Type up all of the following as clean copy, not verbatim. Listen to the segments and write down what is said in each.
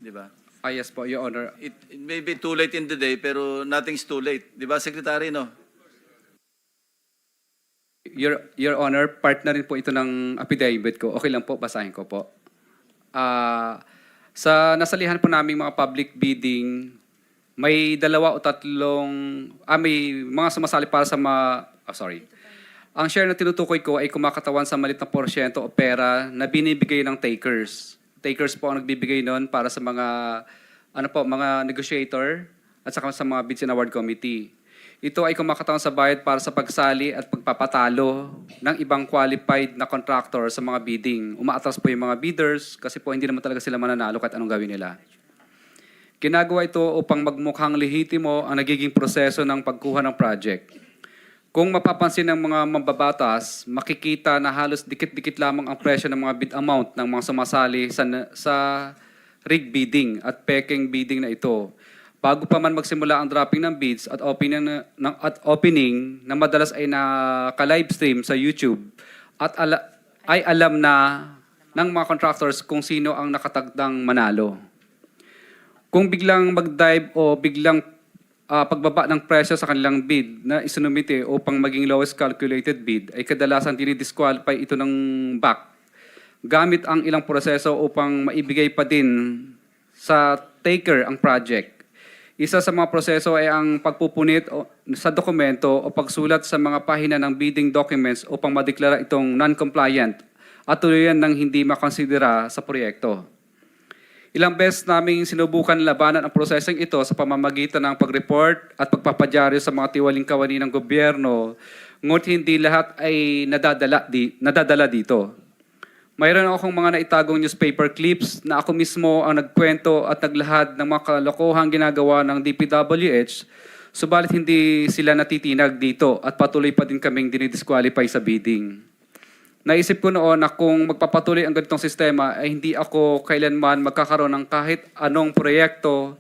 di ba? Yes po, Your Honor. It may be too late in the day, pero nothing's too late. Di ba, Secretary, no? Your Honor, part na rin po ito ng affidavit ko. Okay lang po, basahin ko po. Sa nasalihan po namin mga public bidding, may 2 o 3, may mga sumasali para sa Ang share na tinutukoy ko ay kumakatawan sa maliit na porsyento o pera na binibigay ng takers. Takers po ang nagbibigay noon para sa mga mga negotiator at saka sa mga bids and award committee. Ito ay kumakatawan sa bayad para sa pagsali at pagpapatalo ng ibang qualified na contractor sa mga bidding. Umaatras po yung mga bidders kasi po hindi naman talaga sila mananalo kahit anong gawin nila. Ginagawa ito upang magmukhang lehitimo ang nagiging proseso ng pagkuha ng project. Kung mapapansin ng mga mambabatas, makikita na halos dikit-dikit lamang ang presyo ng mga bid amount ng mga sumasali sa rig bidding at peking bidding na ito. Bago pa man magsimula ang dropping ng bids at opening na madalas ay naka-livestream sa YouTube at ay alam na ng mga contractors kung sino ang nakatagdang manalo. Kung biglang mag-dive o biglang pagbaba ng presyo sa kanilang bid na isinumite upang maging lowest calculated bid ay kadalasan dinidisqualify ito ng back gamit ang ilang proseso upang maibigay pa din sa taker ang project. Isa sa mga proseso ay ang pagpupunit sa dokumento o pagsulat sa mga pahina ng bidding documents upang madeklara itong non-compliant at tuluyan ng hindi makonsidera sa proyekto. Ilang beses naming sinubukan labanan ang prosesong ito sa pamamagitan ng pag-report at pagpapadyaryo sa mga tiwaling kawani ng gobyerno, ngunit hindi lahat ay nadadala dito. Mayroon akong mga naitagong newspaper clips na ako mismo ang nagkwento at naglahad ng mga kalokohang ginagawa ng DPWH, subalit hindi sila natitinag dito at patuloy pa din kaming dinidisqualify sa bidding. Naisip ko noon na kung magpapatuloy ang ganitong sistema ay hindi ako kailanman magkakaroon ng kahit anong proyekto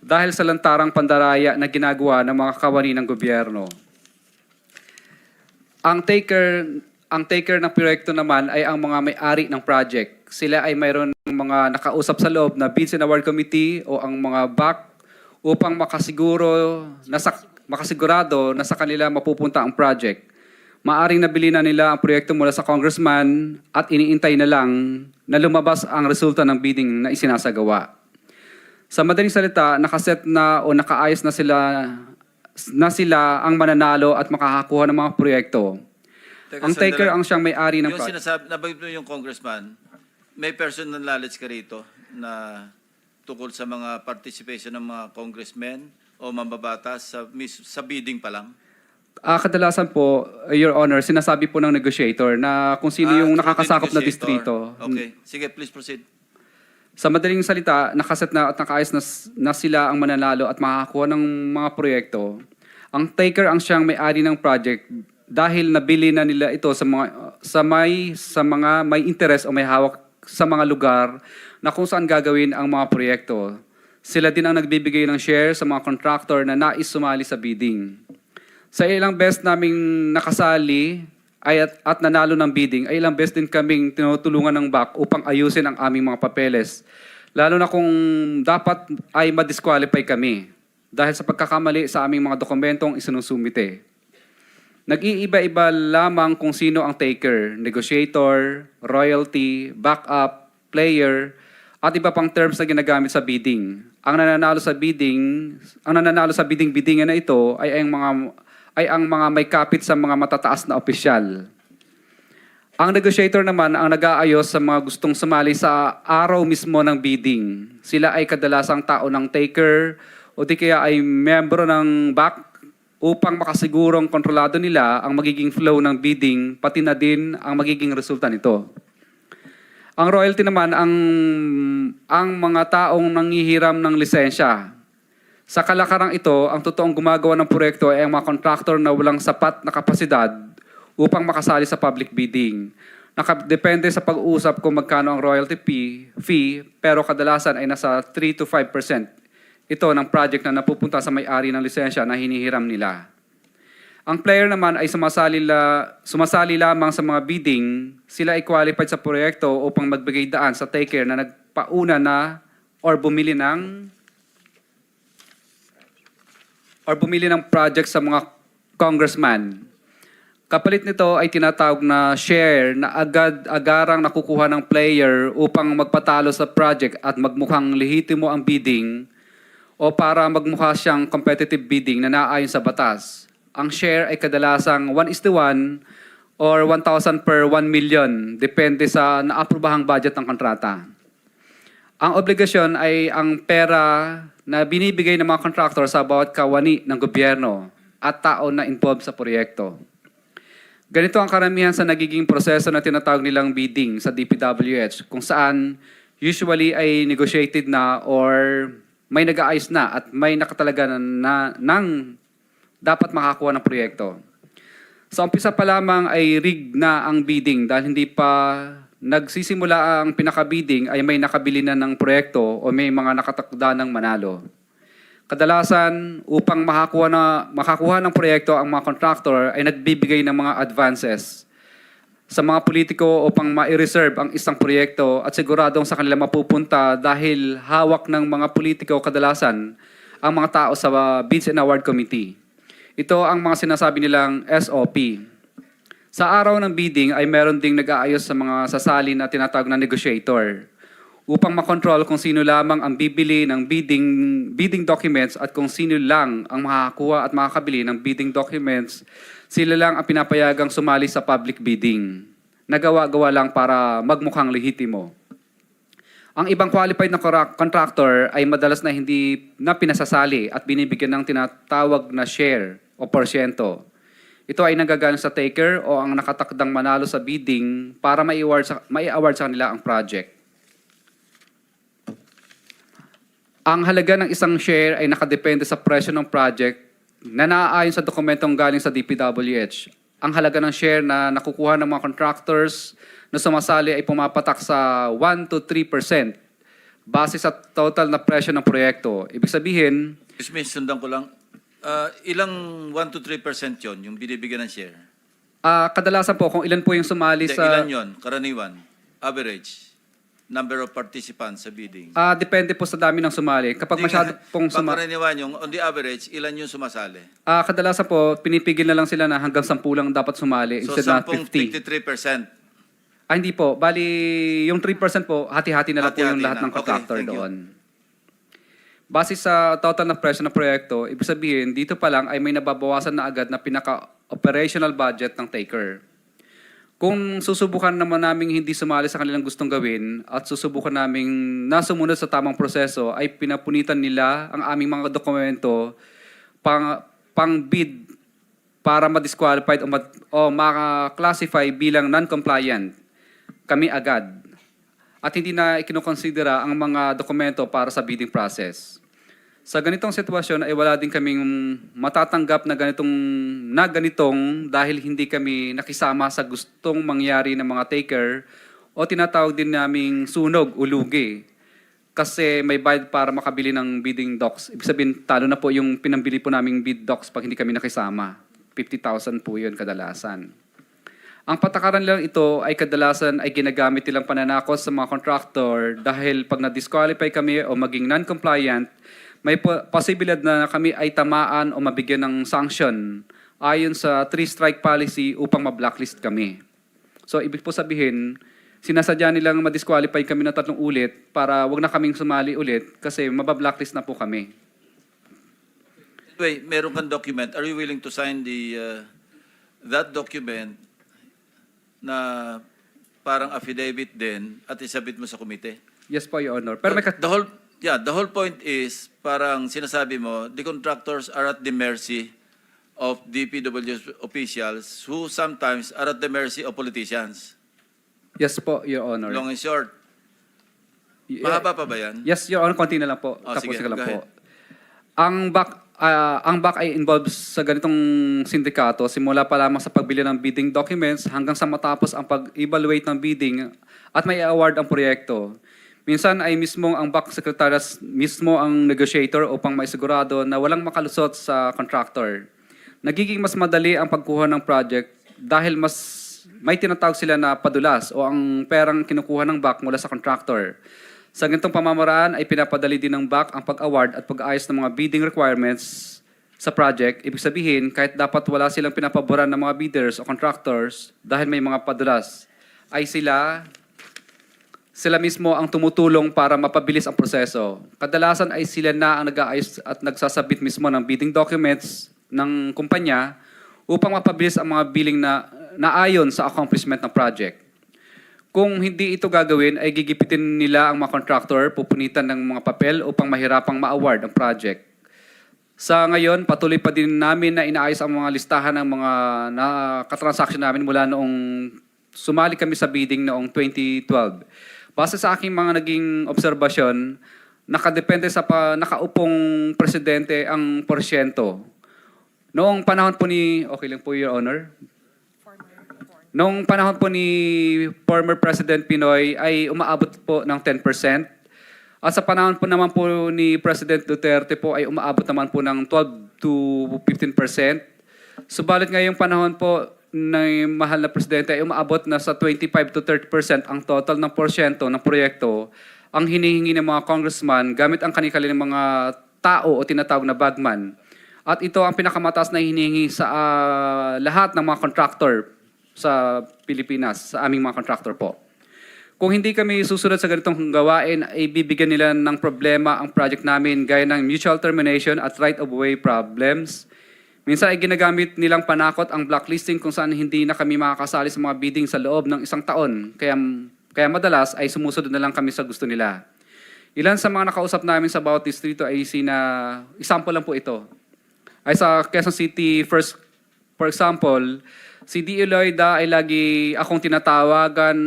dahil sa lantarang pandaraya na ginagawa ng mga kawani ng gobyerno. Ang taker ng proyekto naman ay ang mga may-ari ng project. Sila ay mayroon ng mga nakausap sa loob na Bids and Award Committee o ang mga BAC upang makasigurado na sa kanila mapupunta ang project. Maaring nabili na nila ang proyekto mula sa congressman at iniintay na lang na lumabas ang resulta ng bidding na isinasagawa. Sa madaling salita, nakaset na o nakaayos na sila ang mananalo at makakakuha ng mga proyekto. Ang taker ang siyang may-ari ng project. Yung sinasabi, nabagay mo yung congressman, may personal knowledge ka rito na tungkol sa mga participation ng mga congressmen o mambabatas sa bidding pa lang? Kadalasan po, Your Honor, sinasabi po ng negotiator na kung sino yung nakakasakop na distrito. Okay. Sige, please proceed. Sa madaling salita, nakaset na at nakaayos na sila ang mananalo at makakakuha ng mga proyekto. Ang taker ang siyang may-ari ng project dahil nabili na nila ito sa mga may interest o may hawak sa mga lugar na kung saan gagawin ang mga proyekto. Sila din ang nagbibigay ng share sa mga contractor na nais sumali sa bidding. Sa ilang beses naming nakasali at nanalo ng bidding, ay ilang beses din kaming tinutulungan ng BAC upang ayusin ang aming mga papeles. Lalo na kung dapat ay ma-disqualify kami dahil sa pagkakamali sa aming mga dokumentong isinusumite. Nag-iiba-iba lamang kung sino ang taker, negotiator, royalty, backup, player, at iba pang terms na ginagamit sa bidding. Ang nananalo sa bidding-biddingan na ito ay ang mga may kapit sa mga matataas na opisyal. Ang negotiator naman ang nag-aayos sa mga gustong sumali sa araw mismo ng bidding. Sila ay kadalasang tao ng taker o di kaya ay membro ng BAC upang makasigurong kontrolado nila ang magiging flow ng bidding pati na din ang magiging resulta nito. Ang royalty naman ang mga taong nanghihiram ng lisensya. Sa kalakarang ito, ang totoong gumagawa ng proyekto ay ang mga contractor na walang sapat na kapasidad upang makasali sa public bidding. Nakadepende sa pag-uusap kung magkano ang royalty fee, pero kadalasan ay nasa 3 to 5%. Ito ng project na napupunta sa may-ari ng lisensya na hinihiram nila. Ang player naman ay sumasali lamang sa mga bidding. Sila ay qualified sa proyekto upang magbigay daan sa taker na nagpauna na or bumili ng project sa mga congressman. Kapalit nito ay tinatawag na share na agad-agarang nakukuha ng player upang magpatalo sa project at magmukhang lehitimo ang bidding o para magmukha siyang competitive bidding na naayon sa batas. Ang share ay kadalasang 1:1 or 1,000 per 1 million, depende sa naaprobahang budget ng kontrata. Ang obligasyon ay ang pera na binibigay ng mga contractor sa bawat kawani ng gobyerno at tao na involved sa proyekto. Ganito ang karamihan sa nagiging proseso na tinatawag nilang bidding sa DPWH, kung saan usually ay negotiated na or may nag-aayos na at may nakatalaga ng dapat makakuha ng proyekto. Sa umpisa pa lamang ay rig na ang bidding dahil hindi pa nagsisimula ang pinaka-bidding ay may nakabili na ng proyekto o may mga nakatakda ng manalo. Kadalasan, upang makakuha ng proyekto ang mga contractor ay nagbibigay ng mga advances sa mga politiko upang ma-reserve ang isang proyekto at siguradong sa kanila mapupunta dahil hawak ng mga politiko kadalasan ang mga tao sa Bids and Award Committee. Ito ang mga sinasabi nilang SOP. Sa araw ng bidding ay meron ding nag-aayos sa mga sasali na tinatawag na negotiator upang makontrol kung sino lamang ang bibili ng bidding documents at kung sino lang ang makakakuha at makakabili ng bidding documents, sila lang ang pinapayagang sumali sa public bidding. Nagawa-gawa lang para magmukhang lehitimo. Ang ibang qualified na contractor ay madalas na hindi na pinasasali at binibigyan ng tinatawag na share o porsyento. Ito ay nagagaling sa taker o ang nakatakdang manalo sa bidding para mai-award sa kanila ang project. Ang halaga ng isang share ay nakadepende sa presyo ng project na naaayon sa dokumentong galing sa DPWH. Ang halaga ng share na nakukuha ng mga contractors na sumasali ay pumapatak sa 1 to 3% base sa total na presyo ng proyekto. Ibig sabihin, Excuse me, sundan ko lang. Ilang 1 to 3% yon yung binibigyan ng share? kadalasan po kung ilan po yung sumali Hindi, sa... ilan yon? Karaniwan? Average? Number of participants sa bidding? Depende po sa dami ng sumali. Kapag masyado pong Pangkaraniwan yung, on the average, ilan yung sumasali? kadalasan po, pinipigil na lang sila na hanggang 10 lang dapat sumali So, instead na 10, 50. 53%. Hindi po. Bali, yung 3% po, hati-hati na lang po Hati-hati yung lahat na. ng contractor Okay, thank you. doon. Base sa total na presyo ng proyekto, ibig sabihin, dito pa lang ay may nababawasan na agad na pinaka-operational budget ng taker. Kung susubukan naman naming hindi sumali sa kanilang gustong gawin at susubukan naming nasumunod sa tamang proseso, ay pinapunitan nila ang aming mga dokumento pang-bid para ma-disqualified o maka-classify bilang non-compliant. Kami agad. At hindi na ikinukonsidera ang mga dokumento para sa bidding process. Sa ganitong sitwasyon ay wala din kaming matatanggap na ganitong dahil hindi kami nakisama sa gustong mangyari ng mga taker o tinatawag din naming sunog o lugi. Kasi may bayad para makabili ng bidding docs. Ibig sabihin, talo na po yung pinambili po naming bid docs pag hindi kami nakisama. 50,000 po yun kadalasan. Ang patakaran lang ito ay kadalasan ay ginagamit nilang pananakot sa mga contractor dahil pag na-disqualify kami o maging non-compliant, may posibilidad na kami ay tamaan o mabigyan ng sanction ayon sa 3-strike policy upang ma-blacklist kami. So, ibig po sabihin, sinasadya nilang ma-disqualify kami na 3 ulit para wag na kaming sumali ulit kasi mabablacklist na po kami. Wait, meron kang document. Are you willing to sign that document na parang affidavit din at isabit mo sa komite? Yes po, Your Honor. Pero may The whole point is, parang sinasabi mo, the contractors are at the mercy of DPWH officials who sometimes are at the mercy of politicians. Yes po, Your Honor. Long and short. Yeah. Mahaba pa ba yan? Yes, Your Honor, konti na lang po. Oh, Tapos sige, ka lang go po. ahead. Ang back ay involved sa ganitong sindikato simula pa lamang sa pagbili ng bidding documents hanggang sa matapos ang pag-evaluate ng bidding at may award ang proyekto. Minsan ay mismo ang back secretariat mismo ang negotiator upang maisigurado na walang makalusot sa contractor. Nagiging mas madali ang pagkuha ng project dahil may tinatawag sila na padulas o ang perang kinukuha ng back mula sa contractor. Sa ganitong pamamaraan ay pinapadali din ng BAC ang pag-award at pag-ayos ng mga bidding requirements sa project. Ibig sabihin, kahit dapat wala silang pinapaboran ng mga bidders o contractors dahil may mga padulas, ay sila mismo ang tumutulong para mapabilis ang proseso. Kadalasan ay sila na ang nag-aayos at nagsasabit mismo ng bidding documents ng kumpanya upang mapabilis ang mga billing na naayon sa accomplishment ng project. Kung hindi ito gagawin, ay gigipitin nila ang mga contractor, pupunitan ng mga papel upang mahirapang ma-award ang project. Sa ngayon, patuloy pa din namin na inaayos ang mga listahan ng mga nakatransaction namin mula noong sumali kami sa bidding noong 2012. Base sa aking mga naging obserbasyon, nakadepende sa nakaupong presidente ang porsyento. Noong panahon po ni, okay lang po, Your Honor, noong panahon po ni former President Pinoy ay umaabot po ng 10%. At sa panahon po naman po ni President Duterte po ay umaabot naman po ng 12 to 15%. Subalit ngayong panahon po ng mahal na presidente ay umaabot na sa 25 to 30% ang total ng porsyento ng proyekto ang hinihingi ng mga congressman gamit ang kanilang mga tao o tinatawag na bagman. At ito ang pinakamataas na hinihingi sa lahat ng mga contractor sa Pilipinas, sa aming mga contractor po. Kung hindi kami susunod sa ganitong gawain, ay bibigyan nila ng problema ang project namin gaya ng mutual termination at right-of-way problems. Minsan ay ginagamit nilang panakot ang blacklisting kung saan hindi na kami makakasali sa mga bidding sa loob ng isang taon. Kaya madalas ay sumusunod na lang kami sa gusto nila. Ilan sa mga nakausap namin sa bawat distrito ay example lang po ito. Ay sa Quezon City, for example, si D. Eloida ay lagi akong tinatawagan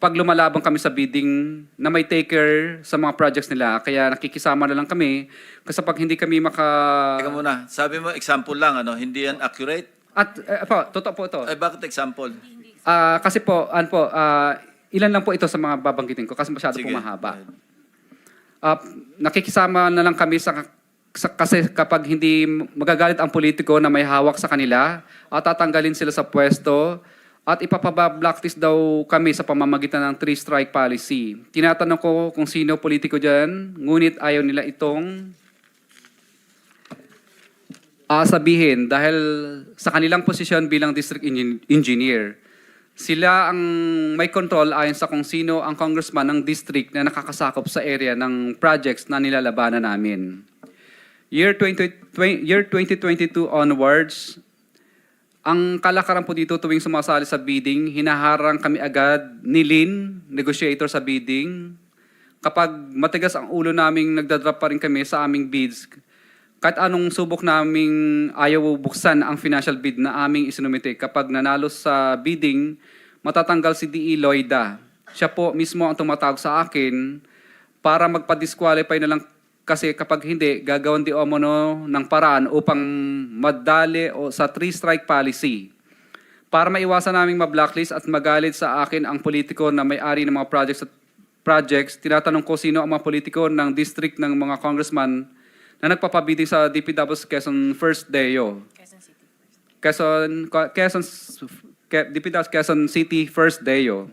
pag lumalabang kami sa bidding na may taker sa mga projects nila. Kaya nakikisama na lang kami kasi pag hindi kami Teka muna, sabi mo example lang, hindi yan accurate? At totoo po ito. Ay, bakit example? Kasi po, ilan lang po ito sa mga babanggitin ko kasi masyado Sige. po mahaba. Nakikisama na lang kami kasi kapag hindi magagalit ang politiko na may hawak sa kanila at tatanggalin sila sa pwesto at ipapaba-blacklist daw kami sa pamamagitan ng 3-strike policy. Tinatanong ko kung sino politiko dyan, ngunit ayaw nila itong sabihin dahil sa kanilang posisyon bilang district engineer. Sila ang may control ayon sa kung sino ang congressman ng district na nakakasakop sa area ng projects na nilalabanan namin. Year 2022 onwards, ang kalakaran po dito tuwing sumasali sa bidding, hinaharang kami agad ni Lynn, negotiator sa bidding. Kapag matigas ang ulo naming nagdadrop pa rin kami sa aming bids, kahit anong subok naming ayaw buksan ang financial bid na aming isinumite. Kapag nanalo sa bidding, matatanggal si D.E. Loida. Siya po mismo ang tumatawag sa akin para magpa-disqualify na lang kasi kapag hindi, gagawin di umano ng paraan upang madali o sa 3-strike policy. Para maiwasan naming ma-blacklist at magalit sa akin ang politiko na may-ari ng mga projects, tinatanong ko sino ang mga politiko ng district ng mga congressman na nagpapabidding sa DPW's Quezon First Deo. DPW's Quezon City First Deo.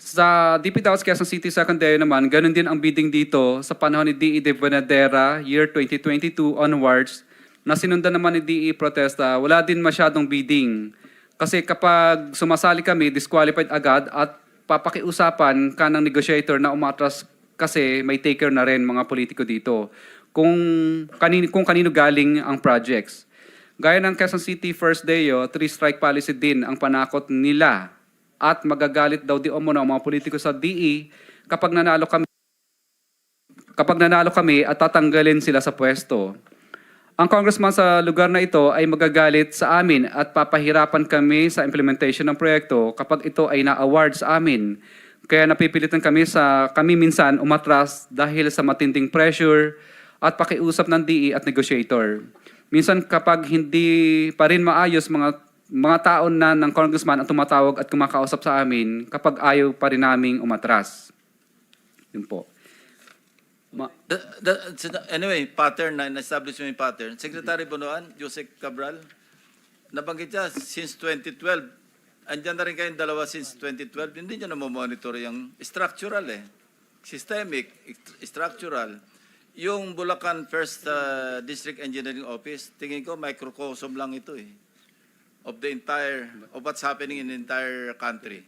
Sa DPW's Quezon City Second Deo naman, ganun din ang bidding dito sa panahon ni D.E. De Buenadera, year 2022 onwards, na sinundan naman ni D.E. Protesta, wala din masyadong bidding. Kasi kapag sumasali kami, disqualified agad at papakiusapan ka ng negotiator na umatras kasi may taker na rin mga politiko dito. Kung kanino galing ang projects. Gaya ng Quezon City First Deo, 3-strike policy din ang panakot nila at magagalit daw di umano ang mga politiko sa DE kapag nanalo kami at tatanggalin sila sa pwesto. Ang congressman sa lugar na ito ay magagalit sa amin at papahirapan kami sa implementation ng proyekto kapag ito ay na-award sa amin. Kaya napipilitan kami minsan umatras dahil sa matinding pressure at pakiusap ng DE at negotiator. Minsan kapag hindi pa rin maayos mga taon na ng congressman ang tumatawag at kumakausap sa amin kapag ayaw pa rin naming umatras. Yun po. Anyway, pattern na establish mo yung pattern. Secretary Bonoan, Joseph Cabral, nabanggit niya since 2012. Andyan na rin kayong dalawa since 2012. Hindi niyo na monitor yung structural eh. systemic, structural. Yung Bulacan First District Engineering Office, tingin ko microcosm lang ito eh. Of what's happening in the entire country.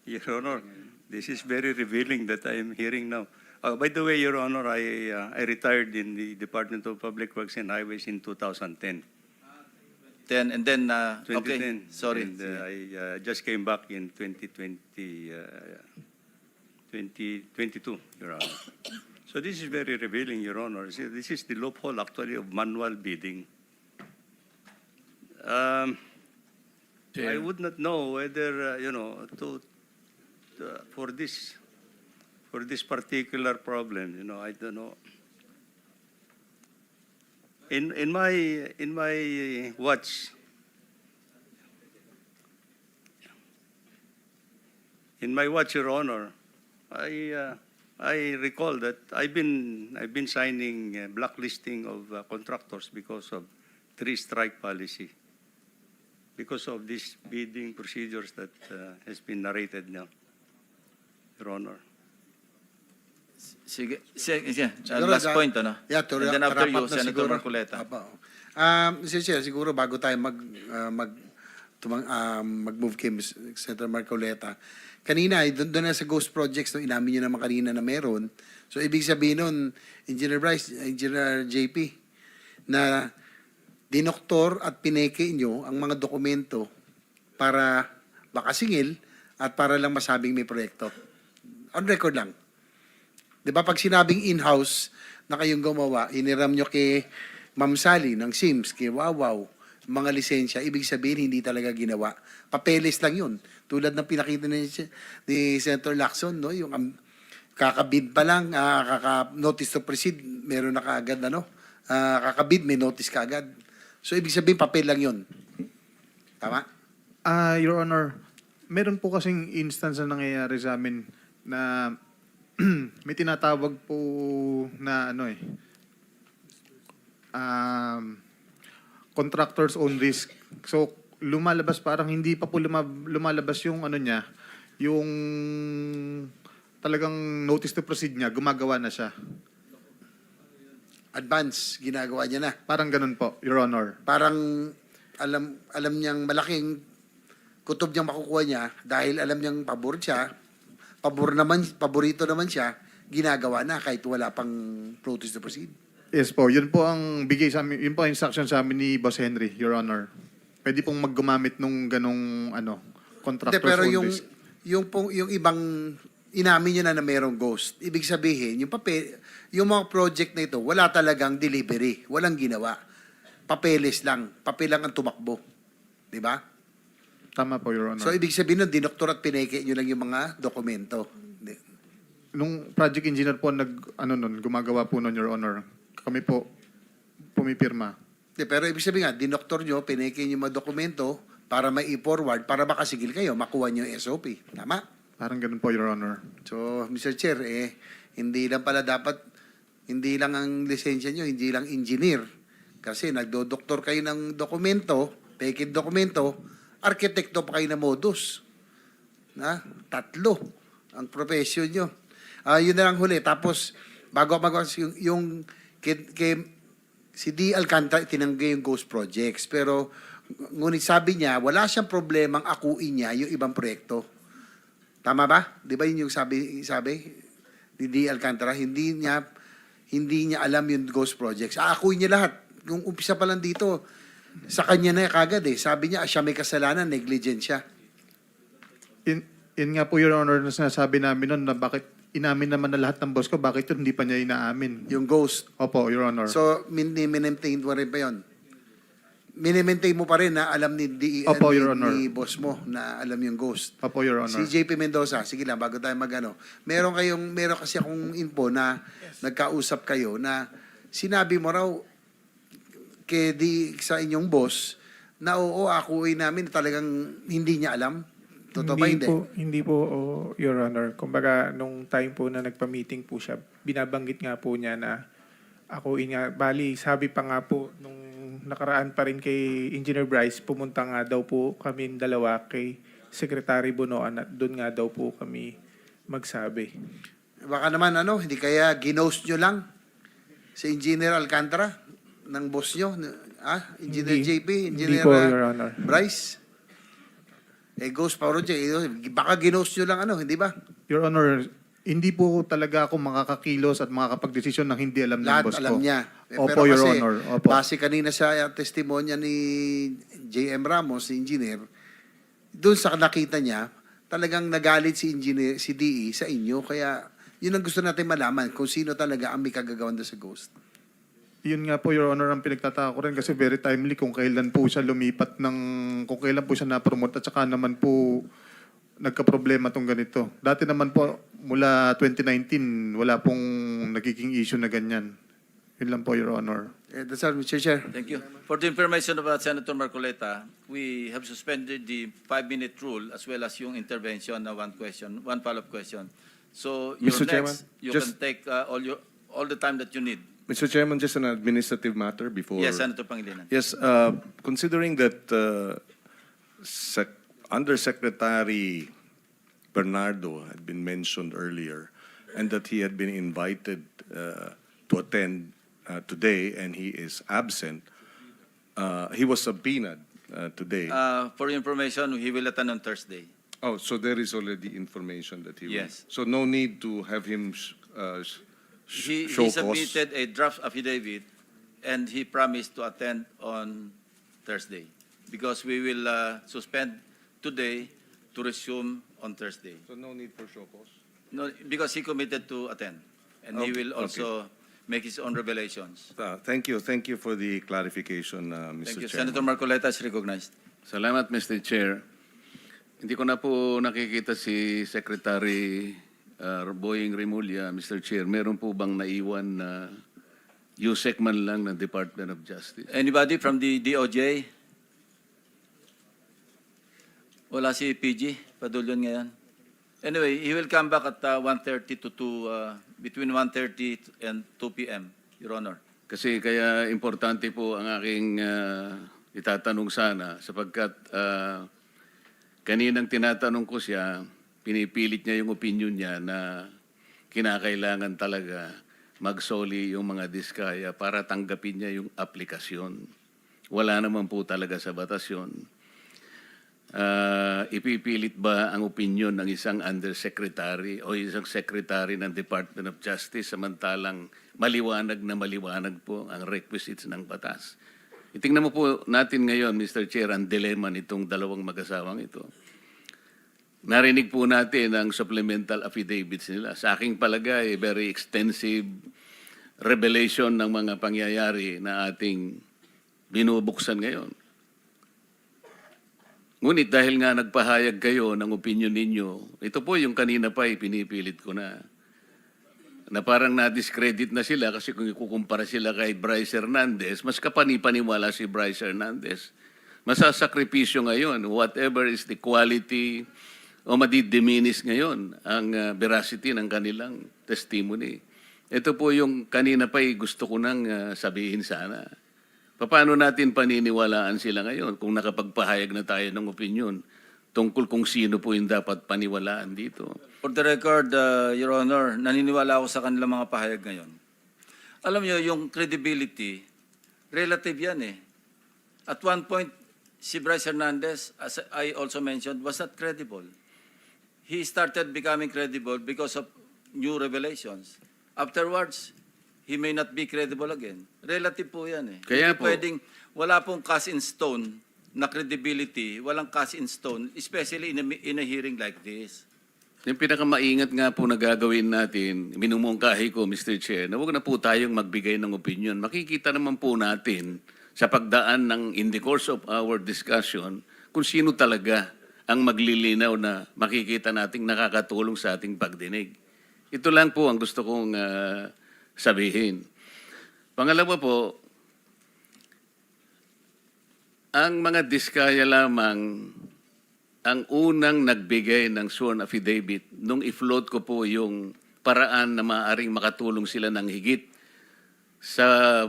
Your Honor, this is very revealing that I am hearing now. By the way, Your Honor, I retired in the Department of Public Works and Highways in 2010. And then, 2010. okay, sorry. And I just came back in 2022, Your Honor. So this is very revealing, Your Honor. See, this is the loophole actually of manual bidding. I would not know whether, for this particular problem, I don't know. In my watch, Your Honor, I recall that I've been signing blacklisting of contractors because of three-strike policy, because of these bidding procedures that has been narrated now, Your Honor. Sige. Siguro, Last point, ano? Yeah, And then after you, karapat na Senator siguro. Marcoleta. Apo. Mr. Chair, siguro bago tayo mag-move kay Senator Marcoleta, kanina, doon na sa Ghost Projects, no, inamin nyo naman kanina na meron. So, ibig sabihin nun, Engineer Bryce, Engineer JP, na dinoktor at pineke nyo ang mga dokumento para makasingil at para lang masabing may proyekto. On record lang. Di ba pag sinabing in-house na kayong gumawa, iniram nyo kay Ma'am Sally ng SIMS, kay Wawaw, mga lisensya, ibig sabihin hindi talaga ginawa. Papeles lang yun. Tulad ng pinakita ni Senator Lacson, no? Yung kakabid pa lang, kaka-notice to proceed, meron na kaagad, kakabid, may notice kaagad. So, ibig sabihin, papel lang yun. Tama? Your Honor, meron po kasing instance na nangyayari sa amin na may tinatawag po na contractor's own risk. So, lumalabas parang hindi pa po lumalabas yung yung talagang notice to proceed niya, gumagawa na siya. Advance, ginagawa niya na. Parang ganun po, Your Honor. Parang alam niyang malaking kutob niyang makukuha niya dahil alam niyang paborito naman siya, ginagawa na kahit wala pang notice to proceed. Yes po, yun po ang bigay sa amin, yun po ang instruction sa amin ni Boss Henry, Your Honor. Pwede pong maggumamit nung ganong contractor's Hindi, pero own risk. yung ibang inamin niya na merong ghost. Ibig sabihin, yung mga project na ito, wala talagang delivery, walang ginawa. Papeles lang, papel lang ang tumakbo. Di ba? Tama po, Your Honor. So, ibig sabihin nun, dinoktor at pineke nyo lang yung mga dokumento. Nung project engineer po gumagawa po nun, Your Honor, kami po pumipirma. Pero ibig sabihin nga, dinoktor nyo, pineke nyo yung mga dokumento para mai-forward, para makasigil kayo, makuha nyo yung SOP. Tama? Parang ganun po, Your Honor. So, Mr. Chair, hindi lang ang lisensya nyo, hindi lang engineer. Kasi nagdodoktor kayo ng dokumento, fake dokumento, arkitekto pa kayo na modus. 3 ang profession nyo. Yun na lang huli. Tapos, bago yung si D. Alcantara, tinanggi yung Ghost Projects. Pero, ngunit sabi niya, wala siyang problemang akuin niya yung ibang proyekto. Tama ba? Di ba yun yung sabi ni D. Alcantara? Hindi niya alam yung Ghost Projects. Akuin niya lahat. Yung umpisa pa lang dito, sa kanya na kagad Sabi niya, siya may kasalanan, negligent siya. Yun nga po, Your Honor, na sinasabi namin nun na bakit inamin naman na lahat ng boss ko, bakit yun hindi pa niya inaamin? Yung ghost. Opo, Your Honor. So, minimaintain mo rin pa yun? Minimaintain mo pa rin na alam ni Opo, Your Honor. ni boss mo na alam yung ghost. Opo, Your Honor. Si JP Mendoza, sige lang, bago tayo meron kasi akong info na nagkausap kayo na sinabi mo raw sa inyong boss na oo, akuin namin talagang hindi niya alam. Totoo ba hindi? Hindi po, Your Honor. Kumbaga, nung time po na nagpa-meeting po siya, binabanggit nga po niya na akuin nga. Bali, sabi pa nga po, nung nakaraan pa rin kay Engineer Bryce, pumunta nga daw po kami dalawa kay Secretary Bonoan at doon nga daw po kami magsabi. Baka naman hindi kaya ginost nyo lang si Engineer Alcantara ng boss nyo, Engineer Hindi. JP, Hindi Engineer po, Your Honor. Bryce. Ghost project, baka ginost nyo lang hindi ba? Your Honor, hindi po talaga ako makakakilos at makakapagdesisyon ng hindi alam ng Lahat boss alam ko. niya. Opo, Pero Your kasi, Honor. Opo. base kanina sa testimonya ni JM Ramos, si engineer, doon sa nakita niya, talagang nagalit si engineer, si DE sa inyo. Kaya yun ang gusto natin malaman, kung sino talaga ang may kagagawan doon sa ghost. Yun nga po, Your Honor, ang pinagtataka ko rin kasi very timely kung kailan po siya lumipat kung kailan po siya na-promote at saka naman po nagka-problema tong ganito. Dati naman po, mula 2019, wala pong nagiging issue na ganyan. Yun lang po, Your Honor. That's all, Mr. Chair. Thank you. For the information about Senator Marcoleta, we have suspended the 5-minute rule as well as yung intervention na one follow-up question. So, you're Mr. Chairman, next. You just- can take all the time that you need. Mr. Chairman, just an administrative matter before. Yes, Senator Pangilinan. Yes, considering that Undersecretary Bernardo had been mentioned earlier and that he had been invited to attend today and he is absent, he was subpoenaed today. For your information, he will attend on Thursday. Oh, so there is already information that he will. Yes. So no need to have him He show cause. submitted a draft affidavit and he promised to attend on Thursday because we will suspend today to resume on Thursday. So no need for show cause. No, because he committed to attend and he Okay, will also make his own revelations. Thank you for the clarification, Mr. Thank you. Chairman. Senator Marcoleta is recognized. Salamat, Mr. Chair. Hindi ko na po nakikita si Secretary Boying Remulla, Mr. Chair. Meron po bang naiwan na USEC man lang ng Department of Justice? Anybody from the DOJ? Wala si PG, Padulyon ngayon. Anyway, he will come back at 1:30 to 2, between 1:30 and 2 p.m., Your Honor. Kasi kaya importante po ang aking itatanong sana sapagkat kaninang tinatanong ko siya, pinipilit niya yung opinion niya na kinakailangan talaga magsoli yung mga diskaya para tanggapin niya yung aplikasyon. Wala naman po talaga sa batas yun. Ipipilit ba ang opinion ng isang undersecretary o isang secretary ng Department of Justice samantalang maliwanag po ang requisites ng batas? Itingnan mo po natin ngayon, Mr. Chair, ang dilemma nitong dalawang mag-asawang ito. Narinig po natin ang supplemental affidavits nila. Sa aking palagay, very extensive revelation ng mga pangyayari na ating binubuksan ngayon. Ngunit dahil nga nagpahayag kayo ng opinion ninyo, ito po yung kanina pa pinipilit ko na parang na-discredit na sila kasi kung ikukumpara sila kay Bryce Hernandez, mas kapanipaniwala si Bryce Hernandez. Masasakripisyo ngayon, whatever is the quality o madidiminis ngayon ang veracity ng kanilang testimony. Ito po yung kanina pa gusto ko nang sabihin sana. Paano natin paniniwalaan sila ngayon kung nakapagpahayag na tayo ng opinion tungkol kung sino po yung dapat paniwalaan dito? For the record, Your Honor, naniniwala ako sa kanilang mga pahayag ngayon. Alam niyo, yung credibility, relative yan eh. At one point, si Bryce Hernandez, as I also mentioned, was not credible. He started becoming credible because of new revelations. Afterwards, he may not be credible again. Relative po yan eh. Kaya Hindi po. pwedeng, wala pong cast in stone na credibility, walang cast in stone, especially in a hearing like this. Yung pinakamaingat nga po na gagawin natin, minumungkahi ko, Mr. Chair, na huwag na po tayong magbigay ng opinion. Makikita naman po natin sa pagdaan ng in the course of our discussion kung sino talaga ang maglilinaw na makikita nating nakakatulong sa ating pagdinig. Ito lang po ang gusto kong sabihin. Pangalawa po, ang mga diskaya lamang ang unang nagbigay ng sworn affidavit nung i-float ko po yung paraan na maaaring makatulong sila ng higit sa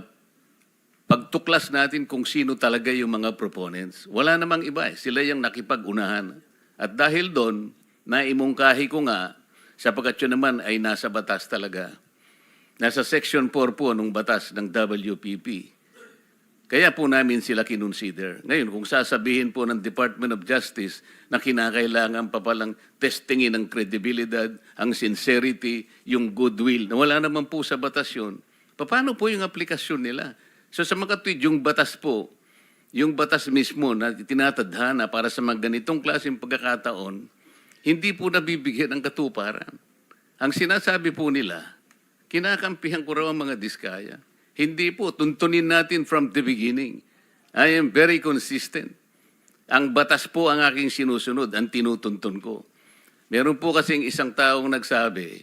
pagtuklas natin kung sino talaga yung mga proponents. Wala namang iba eh. Sila yung nakipag-unahan. At dahil doon, naimungkahi ko nga sapagkat yun naman ay nasa batas talaga. Nasa Section 4 po ng batas ng WPP. Kaya po namin sila kinonsider. Ngayon, kung sasabihin po ng Department of Justice na kinakailangan pa palang testingin ang credibilidad, ang sincerity, yung goodwill, na wala naman po sa batas yun, paano po yung aplikasyon nila? So sa mga tweet, yung batas po, yung batas mismo na tinatadhana para sa mga ganitong klaseng pagkakataon, hindi po nabibigyan ng katuparan. Ang sinasabi po nila, kinakampihan ko raw ang mga diskaya. Hindi po, tuntunin natin from the beginning. I am very consistent. Ang batas po ang aking sinusunod, ang tinutuntun ko. Meron po kasing isang taong nagsabi,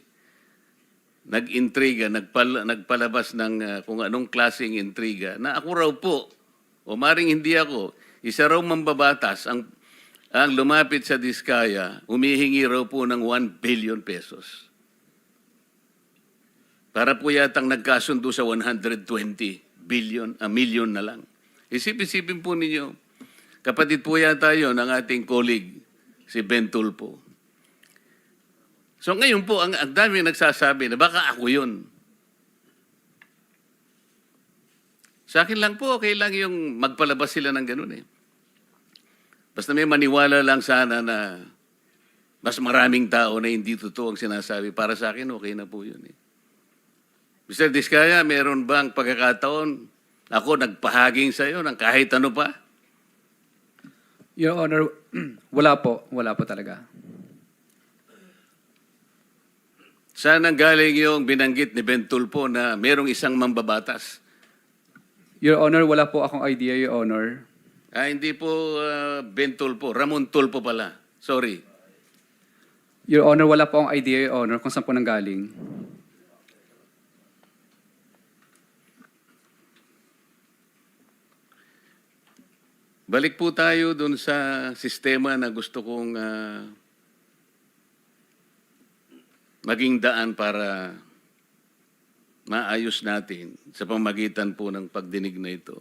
nag-intriga, nagpalabas ng kung anong klaseng intriga, na ako raw po, o maring hindi ako, isa raw mambabatas ang lumapit sa diskaya, humihingi raw po ng 1 billion pesos. Para po yatang nagkasundo sa 120 million na lang. Isipin po ninyo, kapatid po yata yun ang ating colleague, si Ben Tulfo. So ngayon po, ang dami nagsasabi na baka ako yun. Sa akin lang po, okay lang yung magpalabas sila ng ganun eh. Basta may maniwala lang sana na mas maraming tao na hindi totoo ang sinasabi. Para sa akin, okay na po yun eh. Mr. Diskaya, meron bang pagkakataon ako nagpahaging sa iyo ng kahit ano pa? Your Honor, wala po. Wala po talaga. Saan ang galing yung binanggit ni Ben Tulfo na merong isang mambabatas? Your Honor, wala po akong idea, Your Honor. Hindi po Ben Tulfo, Ramon Tulfo pala. Sorry. Your Honor, wala po akong idea, Your Honor, kung saan po nanggaling. Balik po tayo dun sa sistema na gusto kong maging daan para maayos natin sa pamagitan po ng pagdinig na ito.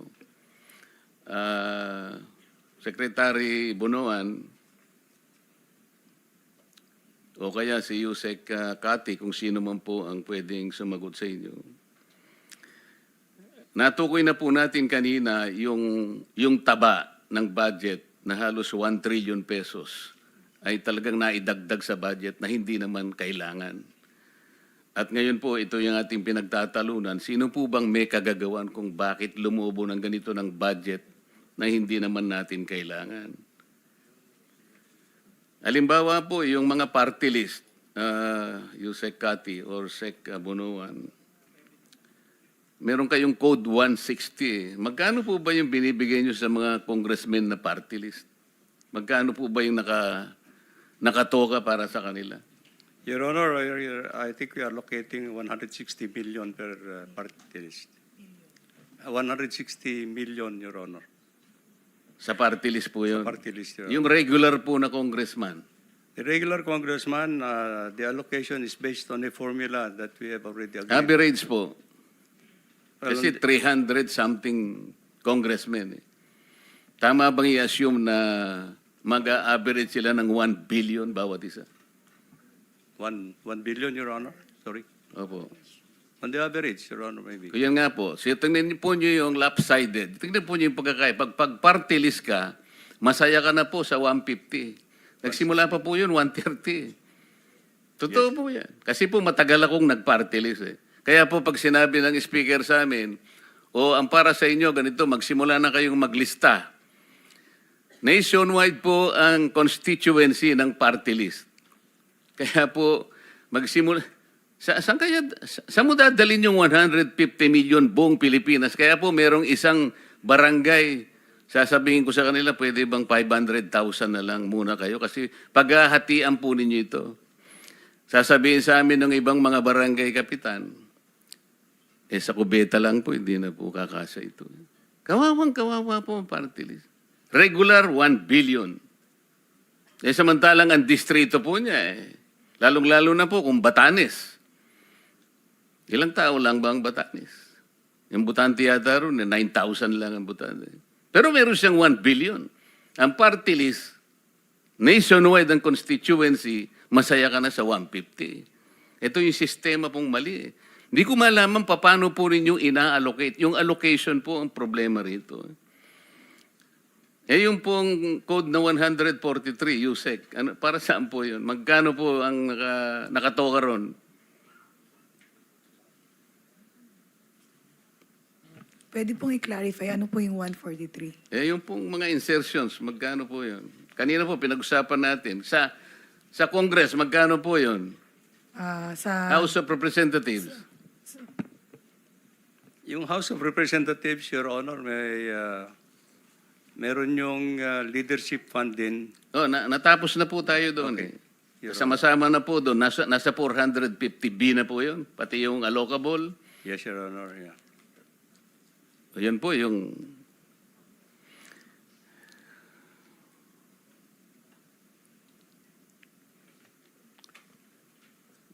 Secretary Bunuan o kaya si Yusek Kati, kung sino man po ang pwedeng sumagot sa inyo. Natukoy na po natin kanina yung taba ng budget na halos 1 trillion pesos ay talagang naidagdag sa budget na hindi naman kailangan. At ngayon po, ito yung ating pinagtatalunan. Sino po bang may kagagawan kung bakit lumubo ng ganito ng budget na hindi naman natin kailangan? Halimbawa po, yung mga party list, Yusek Kati or Sec Bunuan, meron kayong Code 160. Magkano po ba yung binibigay nyo sa mga congressmen na party list? Magkano po ba yung nakatoka para sa kanila? Your Honor, I think we are allocating 160 million per party list. 160 million, Your Honor. Sa party list po yun? Sa party list, Your Honor. Yung regular po na congressman? The regular congressman, the allocation is based on a formula that we have already agreed. Average po. Kasi 300-something congressmen. Eh. Tama bang i-assume na mag-average sila ng 1 billion bawat isa? 1 billion, Your Honor. Sorry. Opo. On the average, Your Honor, maybe. Kaya nga po. So, tingnan po nyo yung lopsided. Tingnan po nyo yung pagkakaya. Pag party list ka, masaya ka na po sa 150. Nagsimula pa po yun, 130. Totoo po yan. Kasi po matagal akong nag-party list eh. Kaya po pag sinabi ng speaker sa amin, ang para sa inyo, ganito, magsimula na kayong maglista. Nationwide po ang constituency ng party list. Kaya po, magsimula, saan mo dadalhin yung 150 million buong Pilipinas? Kaya po merong isang barangay, sasabihin ko sa kanila, pwede bang 500,000 na lang muna kayo? Kasi paghahatian po ninyo ito. Sasabihin sa amin ng ibang mga barangay kapitan, sa kubeta lang po, hindi na po kakasa ito. Kawawang-kawawa po ang party list. Regular, 1 billion. Samantalang ang distrito po niya, lalong-lalo na po kung Batanes. Ilang tao lang ba ang Batanes? Yung butante yata ron, 9,000 lang ang butante. Pero meron siyang 1 billion. Ang party list, nationwide ang constituency, masaya ka na sa 150. Ito yung sistema pong mali. Hindi ko malaman paano po rin yung ina-allocate. Yung allocation po ang problema rito. Yung pong code na 143, USEC, para saan po yun? Magkano po ang nakatoka ron? Pwede pong i-clarify, ano po yung 143? Yung pong mga insertions, magkano po yun? Kanina po, pinag-usapan natin. Sa Congress, magkano po yun? Sa House of Representatives. Yung House of Representatives, Your Honor, meron yung leadership fund din. Natapos na po tayo doon. Okay. Sama-sama na po doon. Nasa 450B na po yun. Pati yung allocable. Yes, Your Honor. Yeah. Yan po yung...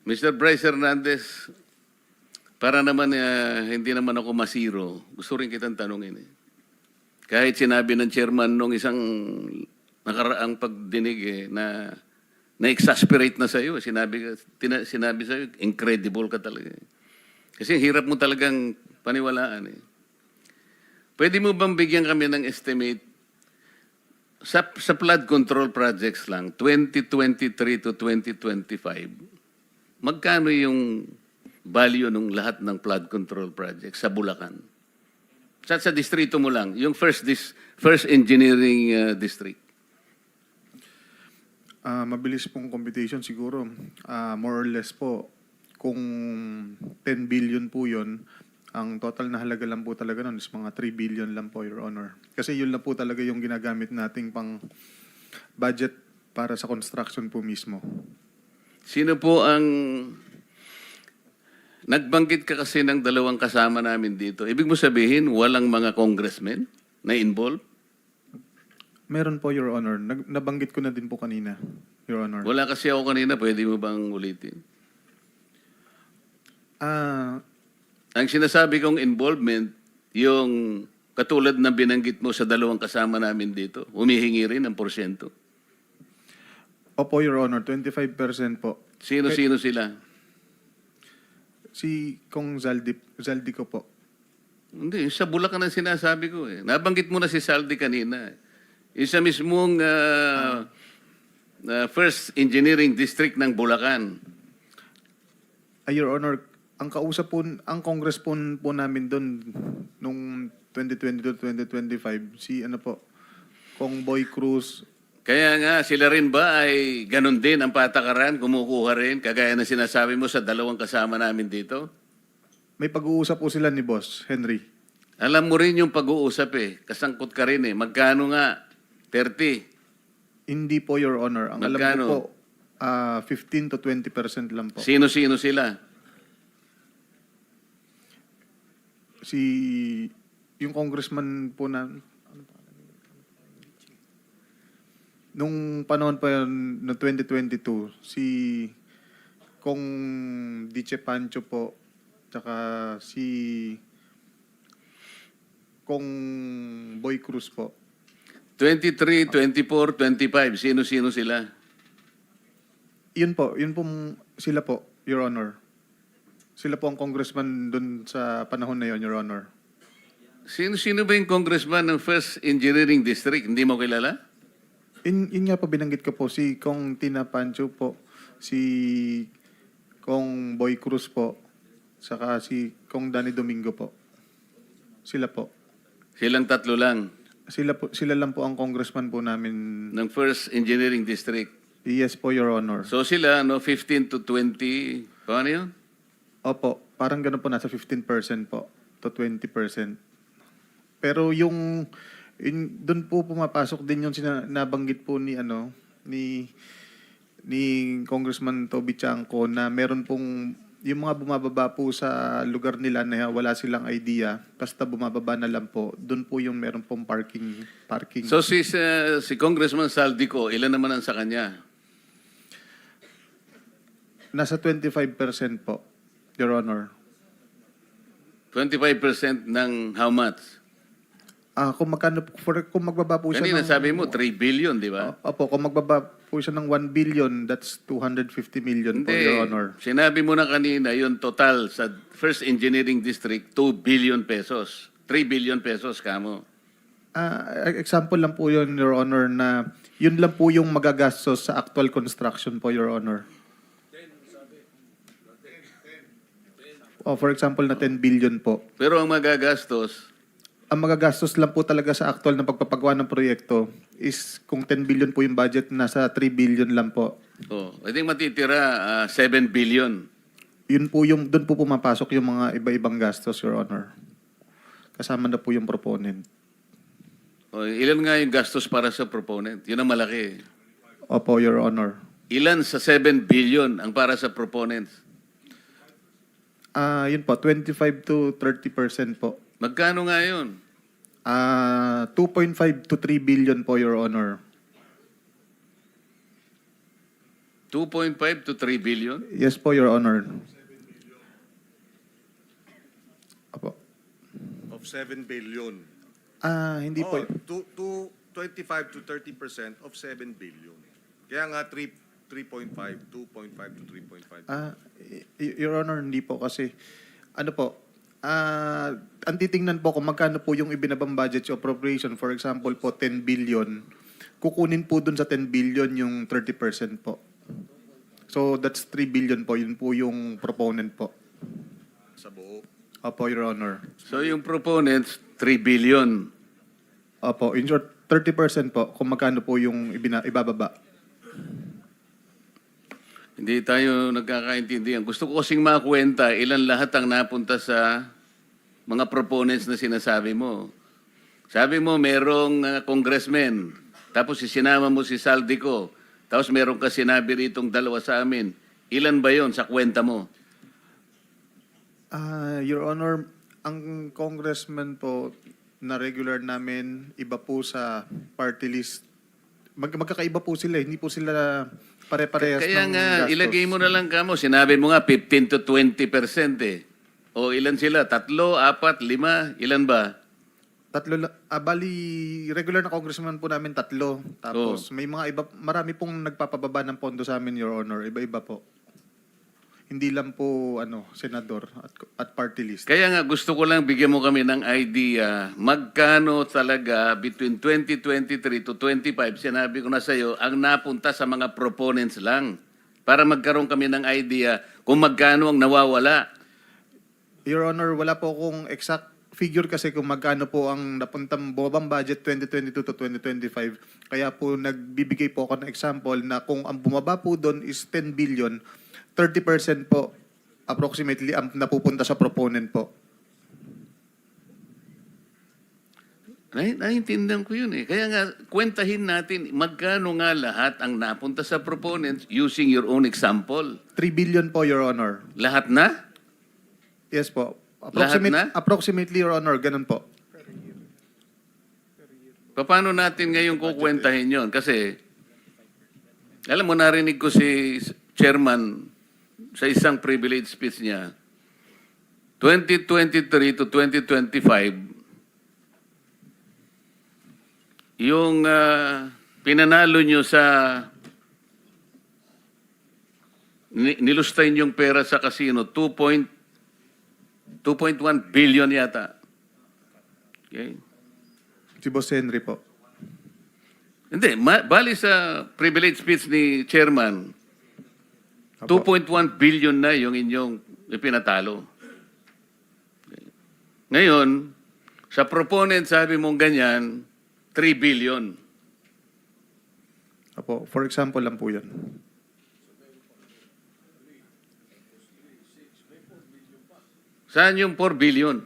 Mr. Bryce Hernandez, para naman hindi naman ako masiro, gusto rin kitang tanungin. Kahit sinabi ng chairman nung isang nakaraang pagdinig na na-exasperate na sa'yo, sinabi sa'yo, incredible ka talaga. Kasi hirap mo talagang paniwalaan. Pwede mo bang bigyan kami ng estimate sa flood control projects lang, 2023 to 2025, magkano yung value ng lahat ng flood control projects sa Bulacan? Sa distrito mo lang, yung first engineering district. Mabilis pong computation siguro. More or less po, kung 10 billion po yun, ang total na halaga lang po talaga nun is mga 3 billion lang po, Your Honor. Kasi yun lang po talaga yung ginagamit nating pang budget para sa construction po mismo. Sino po ang... Nagbanggit ka kasi ng dalawang kasama namin dito. Ibig mo sabihin, walang mga congressmen na involved? Meron po, Your Honor. Nabanggit ko na din po kanina, Your Honor. Wala kasi ako kanina. Pwede mo bang ulitin? Ang sinasabi kong involvement, yung katulad na binanggit mo sa dalawang kasama namin dito, humihingi rin ng porsyento. Opo, Your Honor. 25% po. Sino-sino sila? Si Kong Zaldi ko po. Hindi, sa Bulacan ang sinasabi ko eh. Nabanggit mo na si Saldi kanina. Isa mismong first engineering district ng Bulacan. Your Honor, ang kausap po, ang Congress po namin doon nung 2020 to 2025, si ano po, Kong Boy Cruz. Kaya nga, sila rin ba ay ganun din ang patakaran, kumukuha rin, kagaya na sinasabi mo sa dalawang kasama namin dito? May pag-uusap po sila ni Boss Henry. Alam mo rin yung pag-uusap eh. Kasangkot ka rin eh. Magkano nga? 30. Hindi po, Your Honor. Ang Magkano? alam ko po, 15 to 20% lang po. Sino-sino sila? Yung congressman po na, nung panahon pa yun, no 2022, si Kong Diche Pancho po, tsaka si Kong Boy Cruz po. 23, 24, 25. Sino-sino sila? Yun po sila po, Your Honor. Sila po ang congressman dun sa panahon na yun, Your Honor. Sino-sino ba yung congressman ng First Engineering District? Hindi mo kilala? Yun nga po, binanggit ko po, si Kong Tina Pancho po, si Kong Boy Cruz po, saka si Kong Danny Domingo po. Sila po. Silang tatlo lang Sila lang po ang congressman po namin. ng First Engineering District. Yes po, Your Honor. So sila, 15 to 20, paano yun? Opo, parang ganun po, nasa 15% po to 20%. Pero yung doon po pumapasok din yung nabanggit po ni Congressman Toby Chanco na meron pong yung mga bumababa po sa lugar nila na wala silang idea, basta bumababa na lang po, doon po yung meron pong parking. So si Congressman Saldico, ilan naman ang sa kanya? Nasa 25% po, Your Honor. 25% ng how much? Kung magbaba po siya Kanina sabi mo, 3 billion, di ba? Opo, kung magbaba po po siya ng 1 billion, that's 250 million po, Hindi. Your Honor. Sinabi mo na kanina, yung total sa First Engineering District, 2 billion pesos. 3 billion pesos, kamo. Example lang po yun, Your Honor, na yun lang po yung magagastos sa actual construction po, Your Honor. For example, na 10 billion po. Pero ang magagastos, Ang magagastos lang po talaga sa actual na pagpapagawa ng proyekto is kung 10 billion po yung budget, nasa 3 billion lang po. I think matitira 7 billion. Yun po yung, doon po pumapasok yung mga iba-ibang gastos, Your Honor. Kasama na po yung proponent. Ilan nga yung gastos para sa proponent? Yun ang malaki. Opo, Your Honor. Ilan sa 7 billion ang para sa proponents? Yun po, 25 to 30% po. Magkano nga yun? 2.5 to 3 billion po, Your Honor. 2.5 to 3 billion? Yes po, Your Honor. Opo. Of 7 billion. Hindi po. 25 to 30% of 7 billion. Kaya nga 3.5, 2.5 to 3.5. Your Honor, hindi po kasi, ano po, ang titingnan po kung magkano po yung ibinabang budget sa appropriation, for example po, 10 billion, kukunin po dun sa 10 billion yung 30% po. So, that's 3 billion po, yun po yung proponent po. Sa buo. Opo, Your Honor. So yung proponents, 3 billion. Opo, in short, 30% po, kung magkano po yung ibababa. Hindi tayo nagkakaintindihan. Gusto ko kasing makwenta ilan lahat ang napunta sa mga proponents na sinasabi mo. Sabi mo, merong congressman, tapos sinama mo si Saldico, tapos meron ka sinabi ritong dalawa sa amin. Ilan ba yon sa kwenta mo? Your Honor, ang congressman po na regular namin, iba po sa party list. Magkakaiba po sila, hindi po sila pare-parehas Kaya ng nga, gastos. ilagay mo na lang kamo. Sinabi mo nga 15 to 20% eh. O ilan sila? 3, 4, 5? Ilan ba? Bali, regular na congressman po namin 3. Tapos may mga iba, marami pong nagpapababa ng pondo sa amin, Your Honor. Iba-iba po. Hindi lang po senador at party list. Kaya nga gusto ko lang bigyan mo kami ng idea magkano talaga between 2023 to 25, sinabi ko na sa iyo, ang napunta sa mga proponents lang para magkaroon kami ng idea kung magkano ang nawawala. Your Honor, wala po akong exact figure kasi kung magkano po ang napuntang bumabang budget 2022 to 2025. Kaya po nagbibigay po ako ng example na kung ang bumaba po doon is 10 billion, 30% po approximately ang napupunta sa proponent po. Naiintindihan ko yun eh. Kaya nga, kwentahin natin magkano nga lahat ang napunta sa proponents using your own example. 3 billion po, Your Honor. Lahat na? Yes po. Lahat na? Approximately, Your Honor, ganun po. Paano natin ngayon kukwentahin yon? Kasi, alam mo, narinig ko si Chairman sa isang privilege speech niya, 2023 to 2025, yung pinanalo nyo sa nilustay yung pera sa casino, 2.1 billion yata. Okay? Si Boss Henry po. Hindi, bali sa privilege speech ni Chairman, 2.1 billion na yung inyong ipinatalo. Okay. Ngayon, sa proponent sabi mong ganyan, 3 billion. Apo, for example lang po yan. Saan yung 4 billion?